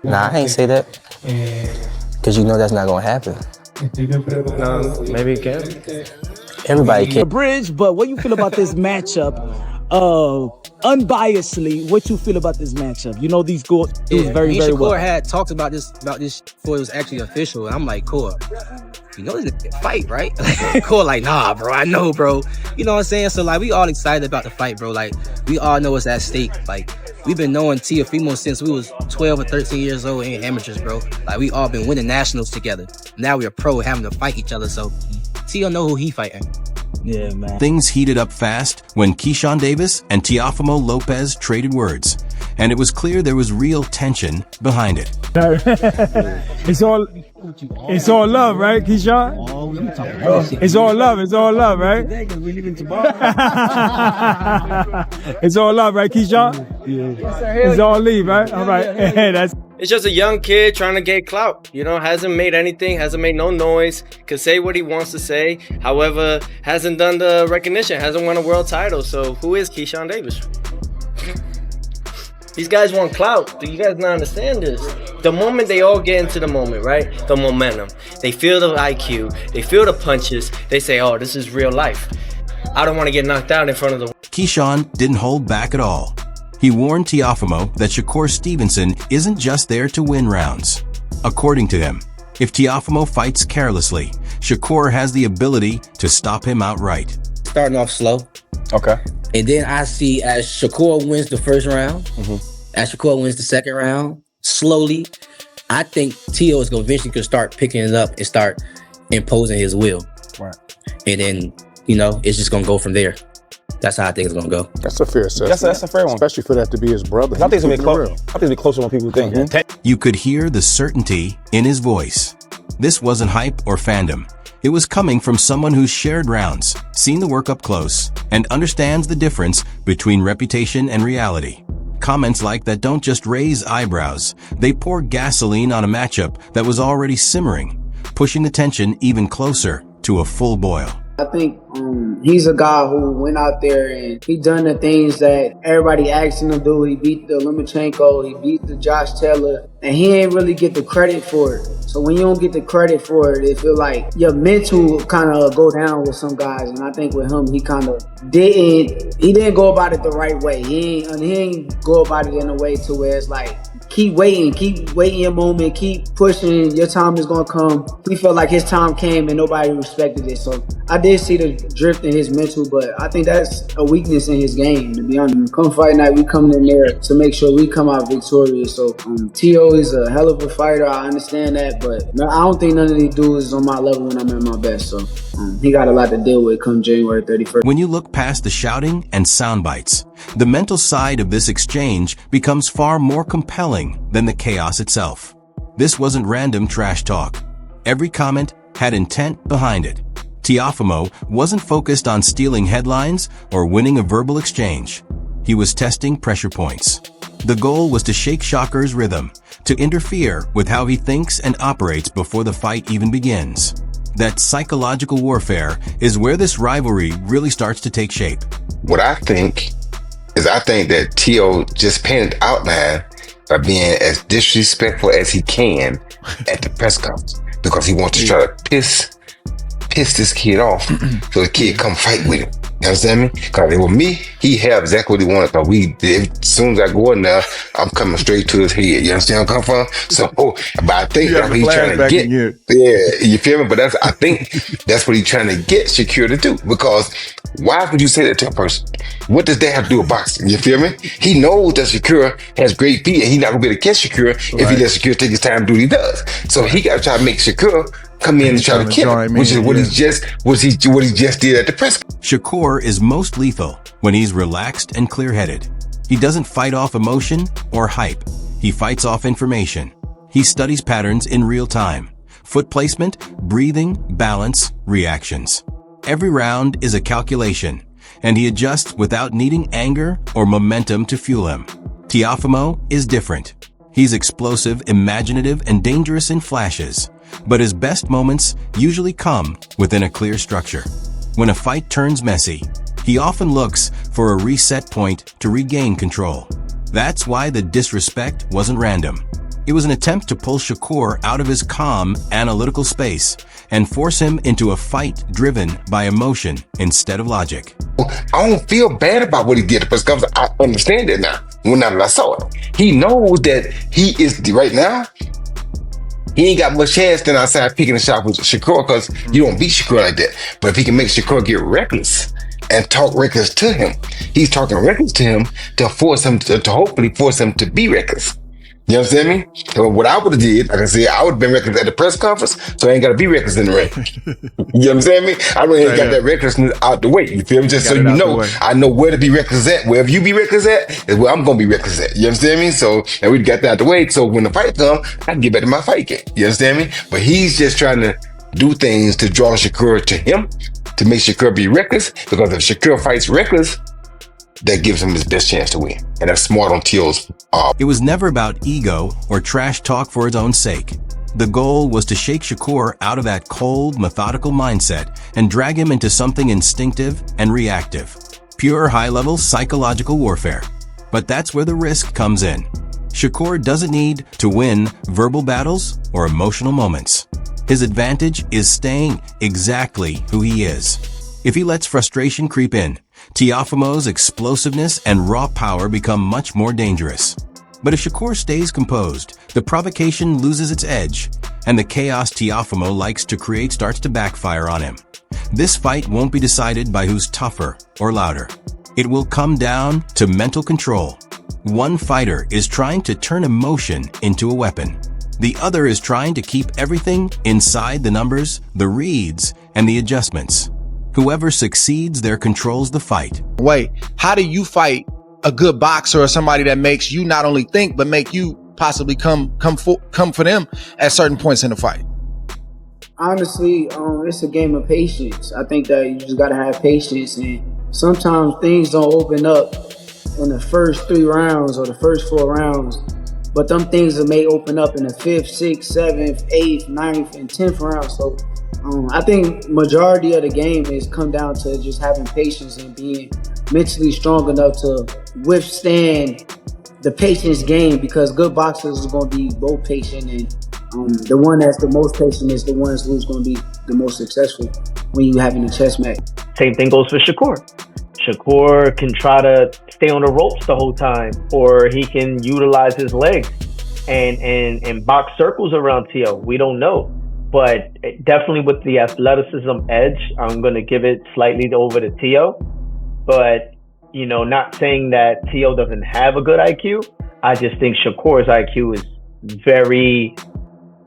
Nah, I ain't say that. Because you know that's not going to happen. No, maybe it can. Everybody can. Bridge, but what you feel about this matchup? Unbiasedly, what you feel about this matchup? You know these dudes very well. Shakur had talked about this before it was actually official. And I'm like, Core, you know this is a fight, right? Core like, nah, bro, I know, bro. You know what I'm saying? So like, we all excited about the fight, bro. Like, we all know it's at stake. Like, we've been knowing Teofimo since we was 12 or 13 years old and amateurs, bro. Like, we all been winning nationals together. Now we're pro having to fight each other. So Teo know who he fighting. Yeah, man. Things heated up fast when Keyshawn Davis and Teofimo Lopez traded words, and it was clear there was real tension behind it. It's all love, right, Keyshawn? It's all love, right? It's all love, right, Keyshawn? It's all leave, right? All right. It's just a young kid trying to get clout. You know, hasn't made anything, hasn't made no noise, could say what he wants to say. However, hasn't done the recognition, hasn't won a world title. So who is Keyshawn Davis? These guys want clout. Do you guys not understand this? The moment they all get into the moment, right? The momentum. They feel the IQ. They feel the punches. They say, oh, this is real life. I don't want to get knocked out in front of the... Keyshawn didn't hold back at all. He warned Teofimo that Shakur Stevenson isn't just there to win rounds. According to him, if Teofimo fights carelessly, Shakur has the ability to stop him outright. Starting off slow. Okay. And then I see as Shakur wins the first round, as Shakur wins the second round, slowly, I think Teo is going to eventually start picking it up and start imposing his will. Right. And then, you know, it's just going to go from there. That's how I think it's going to go. That's a fair assessment. That's a fair one. Especially for that to be his brother. I think it's going to be close. I think it's going to be closer than people think. You could hear the certainty in his voice. This wasn't hype or fandom. It was coming from someone who's shared rounds, seen the work up close, and understands the difference between reputation and reality. Comments like that don't just raise eyebrows. They pour gasoline on a matchup that was already simmering, pushing the tension even closer to a full boil. I think he's a guy who went out there and he done the things that everybody asked him to do. He beat the Lomachenko, he beat the Josh Taylor, and he ain't really get the credit for it. So when you don't get the credit for it, it feel like your mental kind of go down with some guys. And I think with him, he kind of didn't go about it the right way. He ain't go about it in a way to where it's like, keep waiting your moment, keep pushing, your time is gonna come. He felt like his time came and nobody respected it. So I did see the drift in his mental, but I think that's a weakness in his game, to be honest. Come fight night, we coming in there to make sure we come out victorious. So Teo is a hell of a fighter, I understand that, but I don't think none of these dudes is on my level when I'm at my best. So he got a lot to deal with come January 31st. When you look past the shouting and sound bites, the mental side of this exchange becomes far more compelling than the chaos itself. This wasn't random trash talk. Every comment had intent behind it. Teofimo wasn't focused on stealing headlines or winning a verbal exchange. He was testing pressure points. The goal was to shake Shakur's rhythm, to interfere with how he thinks and operates before the fight even begins. That psychological warfare is where this rivalry really starts to take shape. What I think is that Teo just painted outline by being as disrespectful as he can at the press conference because he wants to try to piss this kid off so the kid come fight with him. You understand me? Because with me, he have exactly what he wanted. Because as soon as I go in there, I'm coming straight to his head. You understand where I come from? So, but I think that's what he's trying to get. Yeah, you feel me? But I think that's what he's trying to get Shakur to do. Because why would you say that to a person? What does that have to do with boxing? You feel me? He knows that Shakur has great feet, and he's not gonna be able to catch Shakur if he lets Shakur take his time to do what he does. So he got to try to make Shakur come in and try to kill him, which is what he just did at the press. Shakur is most lethal when he's relaxed and clear-headed. He doesn't fight off emotion or hype. He fights off information. He studies patterns in real time. Foot placement, breathing, balance, reactions. Every round is a calculation, and he adjusts without needing anger or momentum to fuel him. Teofimo is different. He's explosive, imaginative, and dangerous in flashes, but his best moments usually come within a clear structure. When a fight turns messy, he often looks for a reset point to regain control. That's why the disrespect wasn't random. It was an attempt to pull Shakur out of his calm, analytical space and force him into a fight driven by emotion instead of logic. I don't feel bad about what he did at the press conference. I understand it now. When I saw it, he knows that he is right now. He ain't got much chance than outside picking a shot with Shakur because you don't beat Shakur like that. But if he can make Shakur get reckless and talk reckless to him, he's talking reckless to him to force him to hopefully force him to be reckless. You understand me? So what I would have did, like I said, I would have been reckless at the press conference, so I ain't got to be reckless in the ring. You understand me? I really ain't got that recklessness out the way. You feel me? Just so you know, I know where to be reckless at. Wherever you be reckless at is where I'm going to be reckless at. You understand me? So, and we got that out the way. So when the fight comes, I can get back to my fight game. You understand me? But he's just trying to do things to draw Shakur to him, to make Shakur be reckless, because if Shakur fights reckless, that gives him his best chance to win. And that's smart on Teo's. It was never about ego or trash talk for its own sake. The goal was to shake Shakur out of that cold, methodical mindset and drag him into something instinctive and reactive. Pure high-level psychological warfare. But that's where the risk comes in. Shakur doesn't need to win verbal battles or emotional moments. His advantage is staying exactly who he is. If he lets frustration creep in, Teofimo's explosiveness and raw power become much more dangerous. But if Shakur stays composed, the provocation loses its edge, and the chaos Teofimo likes to create starts to backfire on him. This fight won't be decided by who's tougher or louder. It will come down to mental control. One fighter is trying to turn emotion into a weapon. The other is trying to keep everything inside the numbers, the reads, and the adjustments. Whoever succeeds there controls the fight. Wait, how do you fight a good boxer or somebody that makes you not only think, but make you possibly come for them at certain points in the fight? Honestly, it's a game of patience. I think that you just gotta have patience, and sometimes things don't open up in the first 3 rounds or the first 4 rounds, but them things may open up in the 5th, 6th, 7th, 8th, 9th, and 10th round. So I think majority of the game is come down to just having patience and being mentally strong enough to withstand the patience game, because good boxers is going to be both patient, and the one that's the most patient is the one who's going to be the most successful when you having a chess match. Same thing goes for Shakur. Shakur can try to stay on the ropes the whole time, or he can utilize his legs and box circles around Teo. We don't know. But definitely with the athleticism edge, I'm going to give it slightly over to Teo. But, you know, not saying that Teo doesn't have a good IQ. I just think Shakur's IQ is very,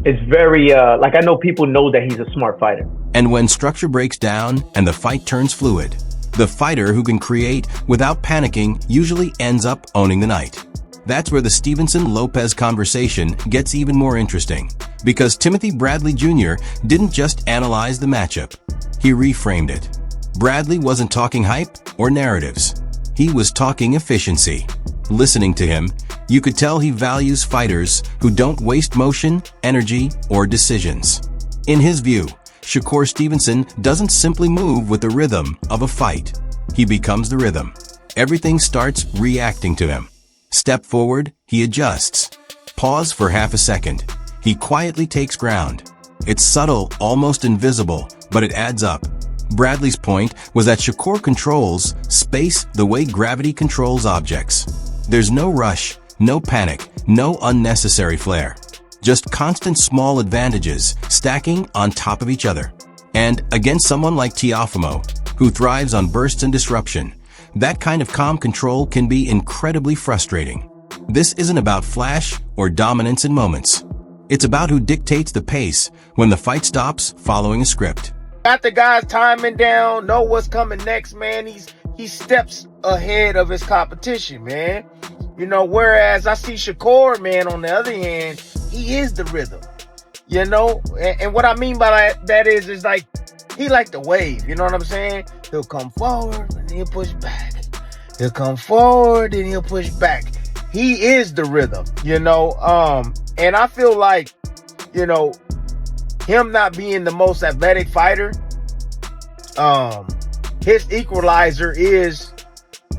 like, I know people know that he's a smart fighter. And when structure breaks down and the fight turns fluid, the fighter who can create without panicking usually ends up owning the night. That's where the Stevenson-Lopez conversation gets even more interesting, because Timothy Bradley Jr. didn't just analyze the matchup, he reframed it. Bradley wasn't talking hype or narratives. He was talking efficiency. Listening to him, you could tell he values fighters who don't waste motion, energy, or decisions. In his view, Shakur Stevenson doesn't simply move with the rhythm of a fight. He becomes the rhythm. Everything starts reacting to him. Step forward, he adjusts. Pause for half a second. He quietly takes ground. It's subtle, almost invisible, but it adds up. Bradley's point was that Shakur controls space the way gravity controls objects. There's no rush, no panic, no unnecessary flair. Just constant small advantages stacking on top of each other. And against someone like Teofimo, who thrives on bursts and disruption, that kind of calm control can be incredibly frustrating. This isn't about flash or dominance in moments. It's about who dictates the pace when the fight stops following a script. Got the guys timing down, know what's coming next, man. He steps ahead of his competition, man. You know, whereas I see Shakur, man, on the other hand, he is the rhythm. You know, and what I mean by that is like, he like the wave, you know what I'm saying? He'll come forward and he'll push back. He'll come forward and he'll push back. He is the rhythm, you know? And I feel like, you know, him not being the most athletic fighter, his equalizer is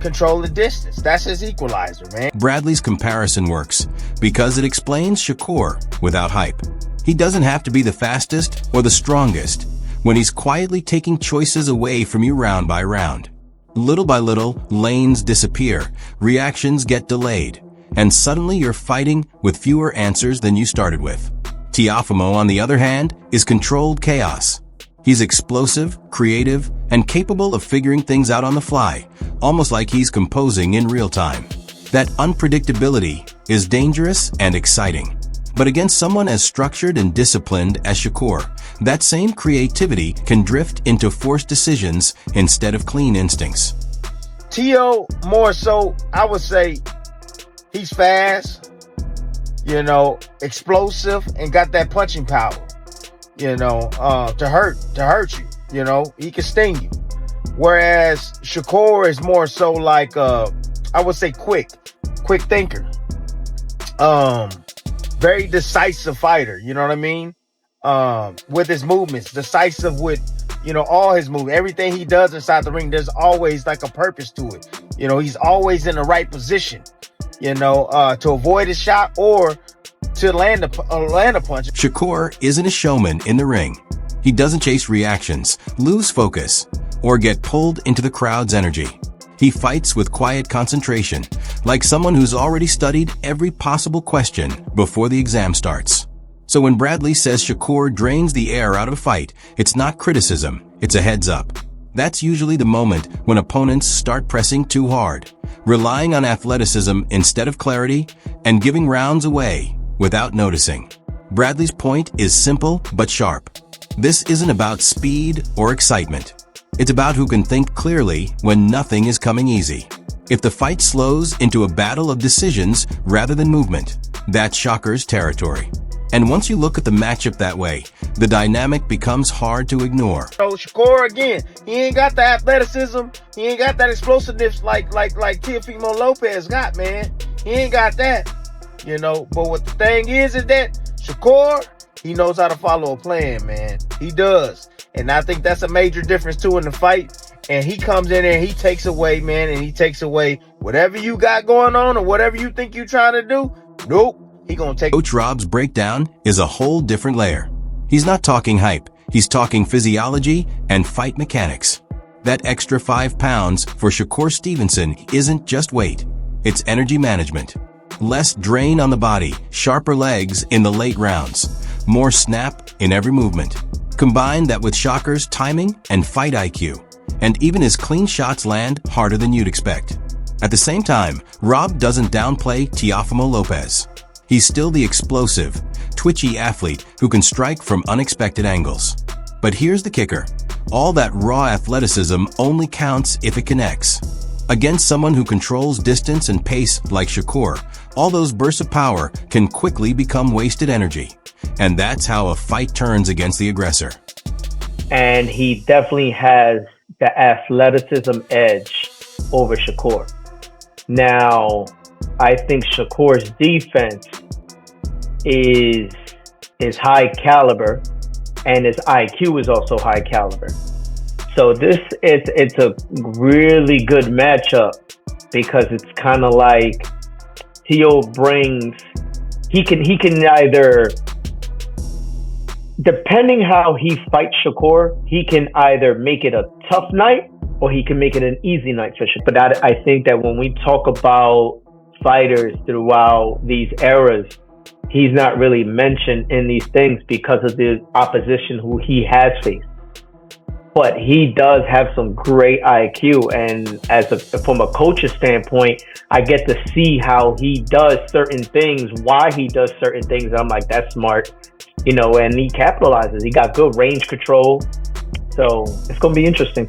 control the distance. That's his equalizer, man. Bradley's comparison works because it explains Shakur without hype. He doesn't have to be the fastest or the strongest when he's quietly taking choices away from you round by round. Little by little, lanes disappear, reactions get delayed, and suddenly you're fighting with fewer answers than you started with. Teofimo, on the other hand, is controlled chaos. He's explosive, creative, and capable of figuring things out on the fly, almost like he's composing in real time. That unpredictability is dangerous and exciting. But against someone as structured and disciplined as Shakur, that same creativity can drift into forced decisions instead of clean instincts. Teo, more so, I would say he's fast, explosive, and got that punching power, to hurt you, he can sting you. Whereas Shakur is more so like, I would say quick thinker. Very decisive fighter, you know what I mean? With his movements, decisive with, all his movements. Everything he does inside the ring, there's always like a purpose to it. He's always in the right position, to avoid a shot or to land a punch. Shakur isn't a showman in the ring. He doesn't chase reactions, lose focus, or get pulled into the crowd's energy. He fights with quiet concentration, like someone who's already studied every possible question before the exam starts. So when Bradley says Shakur drains the air out of a fight, it's not criticism, it's a heads up. That's usually the moment when opponents start pressing too hard, relying on athleticism instead of clarity, and giving rounds away without noticing. Bradley's point is simple but sharp. This isn't about speed or excitement. It's about who can think clearly when nothing is coming easy. If the fight slows into a battle of decisions rather than movement, that's Shakur's territory. And once you look at the matchup that way, the dynamic becomes hard to ignore. So Shakur, again, he ain't got the athleticism, he ain't got that explosiveness like Teofimo Lopez got, man. He ain't got that, But what the thing is that Shakur, he knows how to follow a plan, man. He does. And I think that's a major difference too in the fight. And he comes in there and he takes away, man, and he takes away whatever you got going on or whatever you think you're trying to do. Nope. He gonna take. Coach Rob's breakdown is a whole different layer. He's not talking hype. He's talking physiology and fight mechanics. That extra 5 pounds for Shakur Stevenson isn't just weight. It's energy management. Less drain on the body, sharper legs in the late rounds, more snap in every movement. Combine that with Shakur's timing and fight IQ, and even his clean shots land harder than you'd expect. At the same time, Rob doesn't downplay Teofimo Lopez. He's still the explosive, twitchy athlete who can strike from unexpected angles. But here's the kicker. All that raw athleticism only counts if it connects. Against someone who controls distance and pace like Shakur, all those bursts of power can quickly become wasted energy. And that's how a fight turns against the aggressor. And he definitely has the athleticism edge over Shakur. Now, I think Shakur's defense is high caliber, and his IQ is also high caliber. So it's a really good matchup because it's kind of like Teo brings. He can either, depending how he fights Shakur, he can either make it a tough night or he can make it an easy night for Shakur. But I think that when we talk about fighters throughout these eras, he's not really mentioned in these things because of the opposition who he has faced. But he does have some great IQ, and from a coach's standpoint, I get to see how he does certain things, why he does certain things. I'm like, that's smart, and he capitalizes. He got good range control, so it's going to be interesting for sure.